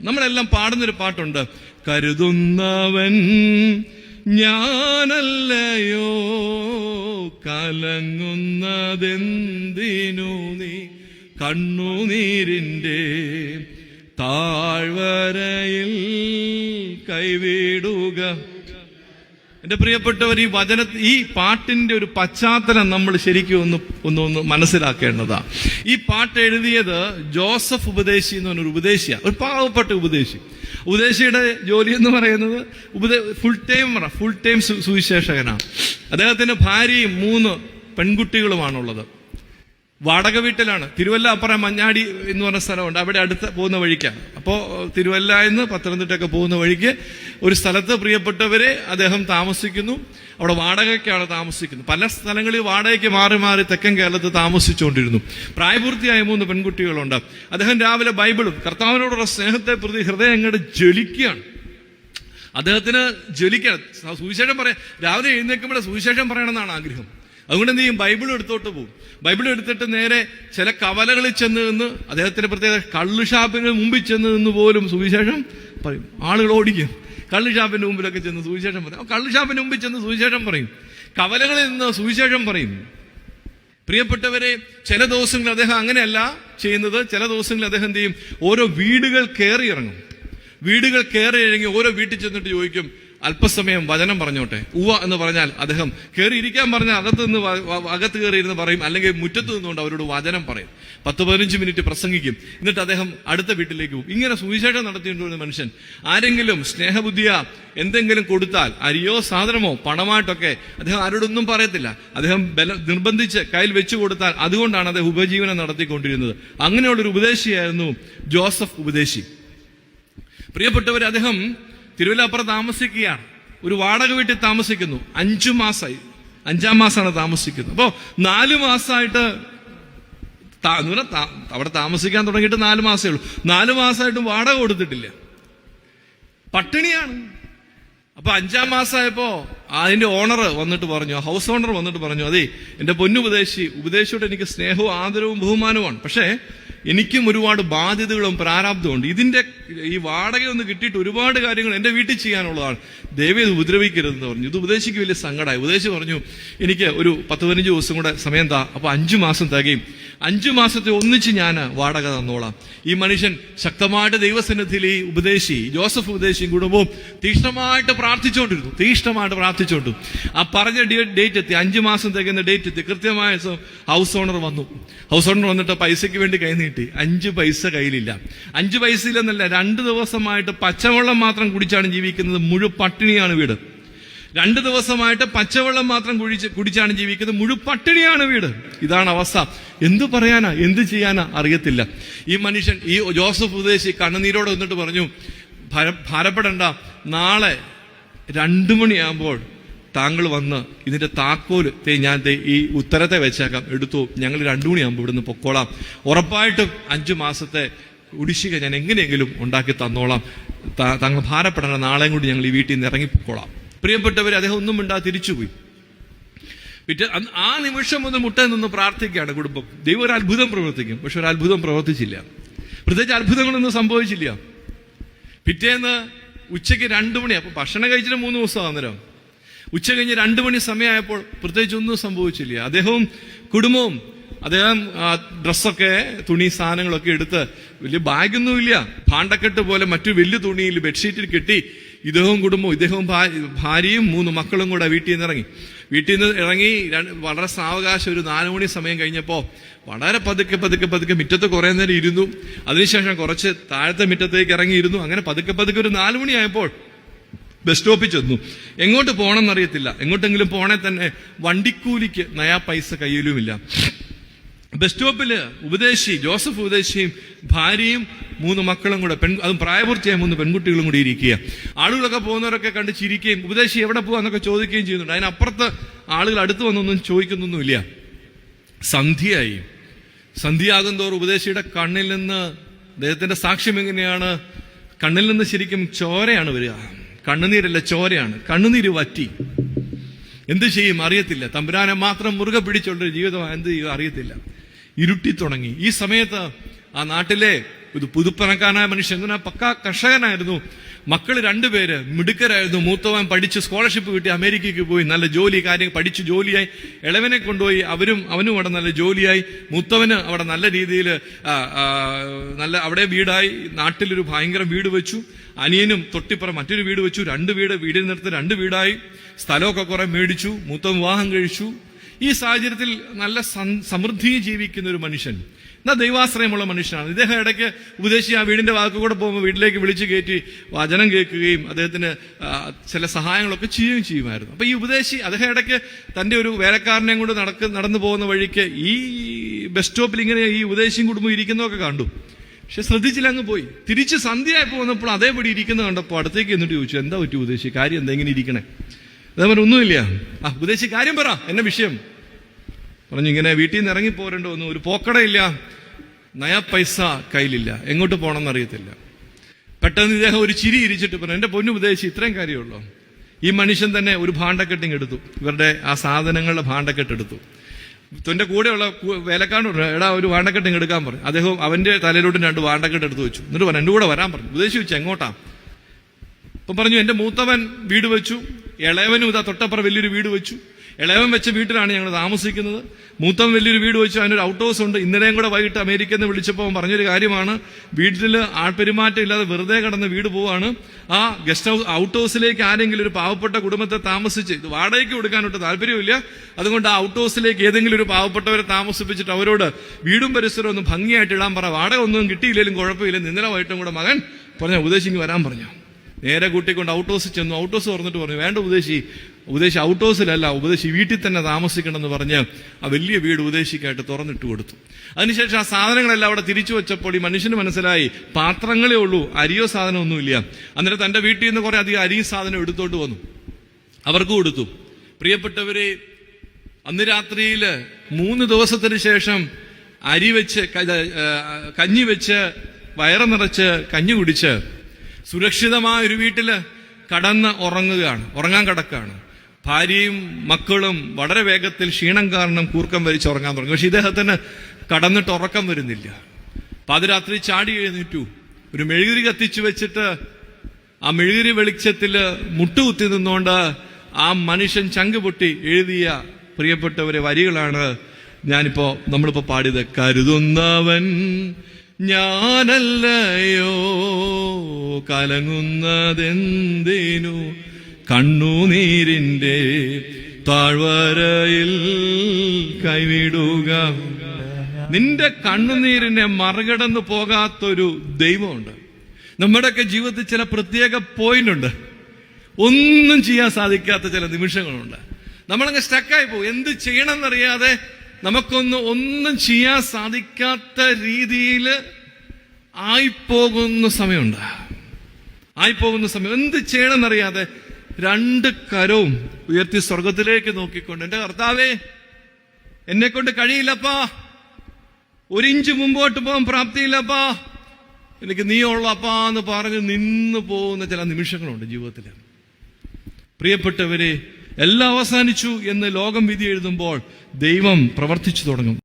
നമ്മളെല്ലാം പാടുന്നൊരു പാട്ടുണ്ട്, കരുതുന്നവൻ ഞാനല്ലയോ, കലങ്ങുന്നതെന്തിനു നീ കണ്ണുനീരിന്റെ താഴ്വരയിൽ കൈവിടുക. എന്റെ പ്രിയപ്പെട്ടവർ, ഈ പാട്ടിന്റെ ഒരു പശ്ചാത്തലം നമ്മൾ ശരിക്കും ഒന്ന് മനസ്സിലാക്കേണ്ടതാ. ഈ പാട്ട് എഴുതിയത് ജോസഫ് ഉപദേശി എന്ന് പറഞ്ഞൊരു ഉപദേശിയാണ്, ഒരു പാവപ്പെട്ട ഉപദേശി. ഉപദേശിയുടെ ജോലി എന്ന് പറയുന്നത് ഫുൾ ടൈം സുവിശേഷകനാണ്. അദ്ദേഹത്തിന്റെ ഭാര്യയും 3 പെൺകുട്ടികളുമാണുള്ളത്. വാടക വീട്ടിലാണ്. തിരുവല്ല അപ്പുറം മഞ്ഞാടി എന്ന് പറഞ്ഞ സ്ഥലമുണ്ട്, അവിടെ അടുത്ത് പോകുന്ന വഴിക്കാണ്. അപ്പോൾ തിരുവല്ല എന്ന് പത്തനംതിട്ടയൊക്കെ പോകുന്ന വഴിക്ക് ഒരു സ്ഥലത്ത് പ്രിയപ്പെട്ടവരെ അദ്ദേഹം താമസിക്കുന്നു. അവിടെ വാടകയ്ക്കാണ് താമസിക്കുന്നത്. പല സ്ഥലങ്ങളിൽ വാടകയ്ക്ക് മാറി മാറി തെക്കൻ കേരളത്തിൽ താമസിച്ചുകൊണ്ടിരുന്നു. പ്രായപൂർത്തിയായ 3 പെൺകുട്ടികളുണ്ട്. അദ്ദേഹം രാവിലെ ബൈബിളും കർത്താവിനോടുള്ള സ്നേഹത്തെ പ്രതി ഹൃദയം അങ്ങോട്ട് ജ്വലിക്കുകയാണ്. അദ്ദേഹത്തിന് ജ്വലിക്കാൻ സുവിശേഷം പറയാം. രാവിലെ എഴുന്നേൽക്കുമ്പോൾ സുവിശേഷം പറയണമെന്നാണ് ആഗ്രഹം. അതുകൊണ്ട് എന്ത് ചെയ്യും? ബൈബിൾ എടുത്തോട്ട് പോകും. ബൈബിൾ എടുത്തിട്ട് നേരെ ചില കവലകളിൽ ചെന്ന് നിന്ന്, അദ്ദേഹത്തിന്റെ പ്രത്യേക കള്ള് ഷാപ്പിന് മുമ്പിൽ ചെന്ന് നിന്ന് പോലും സുവിശേഷം പറയും. ആളുകൾ ഓടിക്കും. കള്ള് ഷാപ്പിന്റെ മുമ്പിലൊക്കെ ചെന്ന് സുവിശേഷം പറയും. കള്ള് ഷാപ്പിന്റെ മുമ്പിൽ ചെന്ന് സുവിശേഷം പറയും. കവലകളിൽ നിന്ന് സുവിശേഷം പറയും. പ്രിയപ്പെട്ടവരെ, ചില ദിവസങ്ങളിൽ അദ്ദേഹം അങ്ങനെയല്ല ചെയ്യുന്നത്. ചില ദിവസങ്ങളിൽ അദ്ദേഹം എന്ത് ചെയ്യും? ഓരോ വീടുകൾ കയറി ഇറങ്ങും. വീടുകൾ കയറി ഇറങ്ങി ഓരോ വീട്ടിൽ ചെന്നിട്ട് ചോദിക്കും, അല്പസമയം വചനം പറഞ്ഞോട്ടെ. ഉവ്വ എന്ന് പറഞ്ഞാൽ അദ്ദേഹം കയറി ഇരിക്കാൻ പറഞ്ഞാൽ അകത്ത് കയറി ഇരുന്ന് പറയും, അല്ലെങ്കിൽ മുറ്റത്ത് നിന്നുകൊണ്ട് അവരോട് വചനം പറയും. 10-15 മിനിറ്റ് പ്രസംഗിക്കും. എന്നിട്ട് അദ്ദേഹം അടുത്ത വീട്ടിലേക്ക് പോകും. ഇങ്ങനെ സുവിശേഷം നടത്തിയിട്ടുള്ള മനുഷ്യൻ ആരെങ്കിലും സ്നേഹബുദ്ധിയാ എന്തെങ്കിലും കൊടുത്താൽ, അരിയോ സാധനമോ പണമായിട്ടൊക്കെ, അദ്ദേഹം ആരോടൊന്നും പറയത്തില്ല. അദ്ദേഹം നിർബന്ധിച്ച് കയ്യിൽ വെച്ചു കൊടുത്താൽ അതുകൊണ്ടാണ് അദ്ദേഹം ഉപജീവനം നടത്തിക്കൊണ്ടിരുന്നത്. അങ്ങനെയുള്ളൊരു ഉപദേശിയായിരുന്നു ജോസഫ് ഉപദേശി. പ്രിയപ്പെട്ടവർ, അദ്ദേഹം തിരുവല്ലപ്പുറം താമസിക്കുകയാണ്. ഒരു വാടക വീട്ടിൽ താമസിക്കുന്നു. 5 മാസമായി. 5-ാം മാസമാണ് താമസിക്കുന്നത്. അപ്പോ 4 മാസമായിട്ട് അവിടെ താമസിക്കാൻ തുടങ്ങിയിട്ട് 4 മാസമേ ഉള്ളൂ. 4 മാസമായിട്ടും വാടക കൊടുത്തിട്ടില്ല. പട്ടിണിയാണ്. അപ്പൊ 5-ാം മാസമായപ്പോ അതിന്റെ ഓണർ വന്നിട്ട് പറഞ്ഞു, ഹൗസ് ഓണർ വന്നിട്ട് പറഞ്ഞു, അതെ എന്റെ ഉപദേശിയോട് എനിക്ക് സ്നേഹവും ആദരവും ബഹുമാനവുമാണ്. പക്ഷേ എനിക്കും ഒരുപാട് ബാധ്യതകളും പ്രാരാബ്ദമുണ്ട്. ഈ വാടകയൊന്ന് കിട്ടിയിട്ട് ഒരുപാട് കാര്യങ്ങൾ എന്റെ വീട്ടിൽ ചെയ്യാനുള്ളതാണ്. ദയവേത് ഉപദ്രവിക്കരുതെന്ന് പറഞ്ഞു. ഇത് ഉപദേശിക്ക് വലിയ സങ്കടമായി. ഉപദേശി പറഞ്ഞു, എനിക്ക് ഒരു 10-15 ദിവസം കൂടെ സമയം താ. അപ്പൊ 5 മാസം തികയും. 5 മാസത്തെ ഒന്നിച്ച് ഞാൻ വാടക തന്നോളാം. ഈ മനുഷ്യൻ ശക്തമായിട്ട് ദൈവസന്നിധിയിൽ ഈ ഉപദേശി ജോസഫ് ഉപദേശിയും കുടുംബവും തീക്ഷ്ണമായിട്ട് പ്രാർത്ഥിച്ചുകൊണ്ടു. ആ പറഞ്ഞ ഡേറ്റ് എത്തി. 5 മാസം തികയുന്ന ഡേറ്റ് എത്തി. കൃത്യമായ ഹൗസ് ഓണർ വന്നു. ഹൗസ് ഓണർ വന്നിട്ട് പൈസയ്ക്ക് വേണ്ടി കൈ നീട്ടി. 5 പൈസ കയ്യിലില്ല. 5 പൈസ ഇല്ലെന്നല്ല, 2 ദിവസമായിട്ട് പച്ചവെള്ളം മാത്രം കുടിച്ചാണ് ജീവിക്കുന്നത്. പട്ടിണിയാണ് വീട്. 2 ദിവസമായിട്ട് പച്ചവെള്ളം മാത്രം കുടിച്ചാണ് ജീവിക്കുന്നത്. പട്ടിണിയാണ് വീട്. ഇതാണ് അവസ്ഥ. എന്തു പറയാനാ, എന്ത് ചെയ്യാനാ അറിയത്തില്ല. ഈ മനുഷ്യൻ, ഈ ജോസഫ് ഉപദേശി കണ്ണുനീരോടെ വന്നിട്ട് പറഞ്ഞു, ഭാരപ്പെടണ്ട, നാളെ 2 മണിയാകുമ്പോൾ താങ്കൾ വന്ന് ഇതിന്റെ താക്കോല് ഞാൻ ഈ ഉത്തരത്തെ വെച്ചേക്കാം, എടുത്തു. ഞങ്ങൾ 2 മണിയാകുമ്പോൾ ഇവിടുന്ന് പൊക്കോളാം. ഉറപ്പായിട്ടും 5 മാസത്തെ കുടിശ്ശിക ഞാൻ എങ്ങനെയെങ്കിലും ഉണ്ടാക്കി തന്നോളാം. താങ്കൾ ഭാരപ്പെടേണ്ട, നാളെയും കൂടി ഞങ്ങൾ ഈ വീട്ടിൽ നിന്ന് ഇറങ്ങിപ്പോക്കോളാം. പ്രിയപ്പെട്ടവർ, അദ്ദേഹം ഒന്നും മിണ്ടാതെ തിരിച്ചുപോയി. ആ നിമിഷം ഒന്ന് മുട്ടയിൽ നിന്ന് പ്രാർത്ഥിക്കുകയാണ് കുടുംബം. ദൈവം ഒരു അത്ഭുതം പ്രവർത്തിക്കും. പക്ഷെ ഒരു അത്ഭുതം പ്രവർത്തിച്ചില്ല. പ്രത്യേകിച്ച് അത്ഭുതങ്ങളൊന്നും സംഭവിച്ചില്ല. പിറ്റേന്ന് ഉച്ചയ്ക്ക് 2 മണി, അപ്പൊ ഭക്ഷണം കഴിച്ചിട്ട് 3 ദിവസം അന്നേരം ഉച്ച കഴിഞ്ഞ് 2 മണി സമയമായപ്പോൾ പ്രത്യേകിച്ച് ഒന്നും സംഭവിച്ചില്ല. അദ്ദേഹവും കുടുംബവും അദ്ദേഹം ഡ്രസ്സൊക്കെ, തുണി സാധനങ്ങളൊക്കെ എടുത്ത്, വലിയ ബാഗൊന്നുമില്ല, ഭാണ്ഡക്കെട്ട് പോലെ മറ്റു വലിയ തുണിയിൽ ബെഡ്ഷീറ്റിൽ കെട്ടി ഇദ്ദേഹവും കുടുംബവും, ഇദ്ദേഹവും ഭാര്യയും 3 മക്കളും കൂടെ വീട്ടിൽ നിന്ന് ഇറങ്ങി വളരെ സാവകാശം ഒരു 4 മണി സമയം കഴിഞ്ഞപ്പോ വളരെ പതുക്കെ മുറ്റത്ത് കുറെ നേരം ഇരുന്നു. അതിനുശേഷം കുറച്ച് താഴത്തെ മുറ്റത്തേക്ക് ഇറങ്ങിയിരുന്നു. അങ്ങനെ പതുക്കെ ഒരു 4 മണിയായപ്പോൾ ബസ് സ്റ്റോപ്പിൽ ചെന്നു. എങ്ങോട്ട് പോകണമെന്നറിയത്തില്ല. എങ്ങോട്ടെങ്കിലും പോണേ തന്നെ വണ്ടിക്കൂലിക്ക് നയാ പൈസ കയ്യിലുമില്ല. ബസ് സ്റ്റോപ്പില് ജോസഫ് ഉപദേശിയും ഭാര്യയും 3 മക്കളും കൂടെ, അതും പ്രായപൂർത്തിയായ 3 പെൺകുട്ടികളും കൂടി ഇരിക്കുക. ആളുകളൊക്കെ പോകുന്നവരൊക്കെ കണ്ട് ചിരിക്കുകയും ഉപദേശി എവിടെ പോവാന്നൊക്കെ ചോദിക്കുകയും ചെയ്യുന്നുണ്ട്. അതിനപ്പുറത്ത് ആളുകൾ അടുത്ത് വന്നൊന്നും ചോദിക്കുന്നൊന്നുമില്ല. സന്ധ്യയാകും തോറും ഉപദേശിയുടെ കണ്ണിൽ നിന്ന്, അദ്ദേഹത്തിന്റെ സാക്ഷ്യം എങ്ങനെയാണ്, കണ്ണിൽ നിന്ന് ശരിക്കും ചോരയാണ് വരിക. കണ്ണുനീരല്ല, ചോരയാണ്. കണ്ണുനീര് വറ്റി. എന്ത് ചെയ്യും അറിയത്തില്ല. തമ്പുരാനെ മാത്രം മുറുകെ പിടിച്ചുള്ളൊരു ജീവിതം എന്ത് ചെയ്യും അറിയത്തില്ല. ഇരുട്ടി തുടങ്ങി. ഈ സമയത്ത് ആ നാട്ടിലെ ഇത് പുതുപ്പണക്കാരനായ മനുഷ്യൻ, എന്തിനാ പക്കാ കർഷകനായിരുന്നു. മക്കൾ 2 പേര് മിടുക്കരായിരുന്നു. മൂത്തവൻ പഠിച്ച് സ്കോളർഷിപ്പ് കിട്ടി അമേരിക്കയ്ക്ക് പോയി, നല്ല ജോലി കാര്യം പഠിച്ച് ജോലിയായി. ഇളവനെ കൊണ്ടുപോയി, അവനും അവിടെ നല്ല ജോലിയായി. മൂത്തവന് അവിടെ നല്ല രീതിയിൽ നല്ല അവിടെ വീടായി, നാട്ടിലൊരു ഭയങ്കര വീട് വെച്ചു. അനിയനും തൊട്ടിപ്പുറം മറ്റൊരു വീട് വെച്ചു. 2 വീട്, വീടിൽ നിർത്തി 2 വീടായി. സ്ഥലമൊക്കെ കുറെ മേടിച്ചു. മൂത്തവൻ വിവാഹം കഴിച്ചു. ഈ സാഹചര്യത്തിൽ നല്ല സമൃദ്ധി ജീവിക്കുന്ന ഒരു മനുഷ്യൻ, എന്നാൽ ദൈവാശ്രയമുള്ള മനുഷ്യനാണ്. ഇദ്ദേഹം ഇടയ്ക്ക് ഉപദേശി ആ വീടിന്റെ വാക്കുകൂടെ പോകുമ്പോൾ വീട്ടിലേക്ക് വിളിച്ചു കയറ്റി വചനം കേൾക്കുകയും അദ്ദേഹത്തിന് ചില സഹായങ്ങളൊക്കെ ചെയ്യുകയും ചെയ്യുമായിരുന്നു. അപ്പൊ ഈ ഉപദേശി അദ്ദേഹം ഇടയ്ക്ക് തന്റെ ഒരു വേലക്കാരനെയും കൊണ്ട് നടന്നു പോകുന്ന വഴിക്ക് ഈ ബസ് സ്റ്റോപ്പിൽ ഇങ്ങനെ ഈ ഉപദേശിയും കുടുംബം ഇരിക്കുന്നതൊക്കെ കണ്ടു. പക്ഷെ ശ്രദ്ധിച്ചില്ല, അങ്ങ് പോയി. തിരിച്ച് സന്ധ്യയായി പോകുന്നപ്പോൾ അതേപടി ഇരിക്കുന്നത് കണ്ടപ്പോൾ അടുത്തേക്ക് എന്നിട്ട് ചോദിച്ചു, എന്താ പറ്റി ഉപദേശി, കാര്യം എന്താ ഇങ്ങനെ ഇരിക്കണേ? അതേപോലെ ഒന്നുമില്ല. ഉപദേശി കാര്യം പറ, എന്നെ വിഷയം പറഞ്ഞു. ഇങ്ങനെ വീട്ടിൽ നിന്ന് ഇറങ്ങിപ്പോരേണ്ട വന്നു, ഒരു പോക്കടയില്ല, നയ പൈസ കയ്യിലില്ല, എങ്ങോട്ട് പോകണമെന്ന് അറിയത്തില്ല. പെട്ടെന്ന് ഇദ്ദേഹം ഒരു ചിരി ഇരിച്ചിട്ട് പറഞ്ഞു, എന്റെ പൊന്നു ഉപദേശി, ഇത്രയും കാര്യമുള്ളൂ. ഈ മനുഷ്യൻ തന്നെ ഒരു ഭാണ്ഡക്കെട്ടിങ് എടുത്തു, ഇവരുടെ ആ സാധനങ്ങളുടെ ഭാണ്ഡക്കെട്ട് എടുത്തു. തന്റെ കൂടെയുള്ള വേലക്കാരനോട്, എടാ ഒരു ഭാണ്ഡക്കെട്ടിങ് എടുക്കാൻ പറഞ്ഞു. അദ്ദേഹം അവന്റെ തലയിലോട്ട് 2 ഭാണ്ഡക്കെട്ട് എടുത്തു വെച്ചു. എന്നിട്ട് പറഞ്ഞു, എന്റെ കൂടെ വരാൻ പറഞ്ഞു. ഉപദേശി വെച്ചു, എങ്ങോട്ടാ? അപ്പൊ പറഞ്ഞു, എന്റെ മൂത്തവൻ വീട് വെച്ചു, ഇളയവനും ഇതാ തൊട്ടപ്പുറം വലിയൊരു വീട് വെച്ചു. ഇളയവൻ വെച്ച വീട്ടിലാണ് ഞങ്ങൾ താമസിക്കുന്നത്. മൂത്തവൻ വലിയൊരു വീട് വെച്ചു, അതിനൊരു ഔട്ട് ഹൗസ് ഉണ്ട്. ഇന്നലെയും കൂടെ വൈകിട്ട് അമേരിക്കയിൽ നിന്ന് വിളിച്ചപ്പോൾ പറഞ്ഞൊരു കാര്യമാണ്, വീട്ടിൽ ആൾപെരുമാറ്റം ഇല്ലാതെ വെറുതെ കിടന്ന് വീട് പോവാണ്. ആ ഗസ്റ്റ് ഹൗസ് ഔട്ട് ഹൗസിലേക്ക് ആരെങ്കിലും ഒരു പാവപ്പെട്ട കുടുംബത്തെ താമസിച്ച്, ഇത് വാടകയ്ക്ക് കൊടുക്കാനൊട്ട് താല്പര്യമില്ല, അതുകൊണ്ട് ആ ഔട്ട് ഹൗസിലേക്ക് ഏതെങ്കിലും ഒരു പാവപ്പെട്ടവരെ താമസിപ്പിച്ചിട്ട് അവരോട് വീടും പരിസരവും ഒന്ന് ഭംഗിയായിട്ട് ഇടാൻ പറ. വാടക ഒന്നും കിട്ടിയില്ലെങ്കിലും കുഴപ്പമില്ല. ഇന്നലെ വൈകിട്ടും കൂടെ മകൻ പറഞ്ഞ ഉപദേശിക്ക് വരാൻ പറഞ്ഞു. നേരെ കൂട്ടിക്കൊണ്ട് ഔട്ട് ഹൗസിൽ ചെന്നു. ഔട്ട് ഹൗസ് തുറന്നിട്ട് പറഞ്ഞു, വേണ്ട ഉപദേശി ഔട്ട് ഹൗസിലല്ല, ഉപദേശി വീട്ടിൽ തന്നെ താമസിക്കണമെന്ന് പറഞ്ഞ് ആ വലിയ വീട് ഉപദേശിക്കായിട്ട് തുറന്നിട്ട് കൊടുത്തു. അതിനുശേഷം ആ സാധനങ്ങളെല്ലാം അവിടെ തിരിച്ചു വെച്ചപ്പോൾ ഈ മനുഷ്യന് മനസ്സിലായി, പാത്രങ്ങളേ ഉള്ളൂ, അരിയോ സാധനമൊന്നുമില്ല. അന്നേരം തന്റെ വീട്ടിൽ നിന്ന് കുറെ അധികം അരിയും സാധനം എടുത്തോണ്ട് വന്നു, അവർക്ക് കൊടുത്തു. പ്രിയപ്പെട്ടവരെ, അന്ന് രാത്രിയിൽ 3 ദിവസത്തിന് ശേഷം അരി വെച്ച് കഞ്ഞി വെച്ച് വയറ് നിറച്ച് കഞ്ഞി കുടിച്ച് സുരക്ഷിതമായ ഒരു വീട്ടില് ഉറങ്ങാൻ കിടക്കാണ്. ഭാര്യയും മക്കളും വളരെ വേഗത്തിൽ ക്ഷീണം കാരണം കൂർക്കം വലിച്ച് ഉറങ്ങാൻ തുടങ്ങി. പക്ഷെ ഇദ്ദേഹത്തിന് കടന്നിട്ട് ഉറക്കം വരുന്നില്ല. പാതിരാത്രി ചാടി എഴുന്നേറ്റു. ഒരു മെഴുകുതിരി കത്തിച്ചു വെച്ചിട്ട് ആ മെഴുകുതിരി വെളിച്ചത്തില് മുട്ടുകുത്തി നിന്നുകൊണ്ട് ആ മനുഷ്യൻ ചങ്ക് പൊട്ടി എഴുതിയ, പ്രിയപ്പെട്ടവരെ, വരികളാണ് നമ്മളിപ്പോ പാടിയത്. കരുതുന്നവൻ ഞാനല്ലയോ, കലങ്ങുന്നതെന്തിനു കണ്ണുനീരിന്റെ താഴ്വരയിൽ കൈവിടുക. നിന്റെ കണ്ണുനീരിനെ മറികടന്നു പോകാത്തൊരു ദൈവമുണ്ട്. നമ്മുടെയൊക്കെ ജീവിതത്തിൽ ചില പ്രത്യേക പോയിന്റ് ഉണ്ട്, ഒന്നും ചെയ്യാൻ സാധിക്കാത്ത ചില നിമിഷങ്ങളുണ്ട്. നമ്മളങ്ങ് സ്റ്റക്കായി പോകും. എന്ത് ചെയ്യണമെന്നറിയാതെ ഒന്നും ചെയ്യാൻ സാധിക്കാത്ത രീതിയിൽ ആയിപ്പോകുന്ന സമയമുണ്ട്. എന്ത് ചെയ്യണമെന്നറിയാതെ 2 കരവും ഉയർത്തി സ്വർഗത്തിലേക്ക് നോക്കിക്കൊണ്ട്, എന്റെ കർത്താവേ, എന്നെ കൊണ്ട് കഴിയില്ലപ്പാ, 1 ഇഞ്ച് മുമ്പോട്ട് പോകാൻ പ്രാപ്തിയില്ലപ്പാ, എനിക്ക് നീ ഉള്ളപ്പാ എന്ന് പറഞ്ഞ് നിന്നു പോകുന്ന ചില നിമിഷങ്ങളുണ്ട് ജീവിതത്തിൽ. പ്രിയപ്പെട്ടവരെ, എല്ലാം അവസാനിച്ചു എന്ന് ലോകം വിധി എഴുതുമ്പോൾ ദൈവം പ്രവർത്തിച്ചു തുടങ്ങും.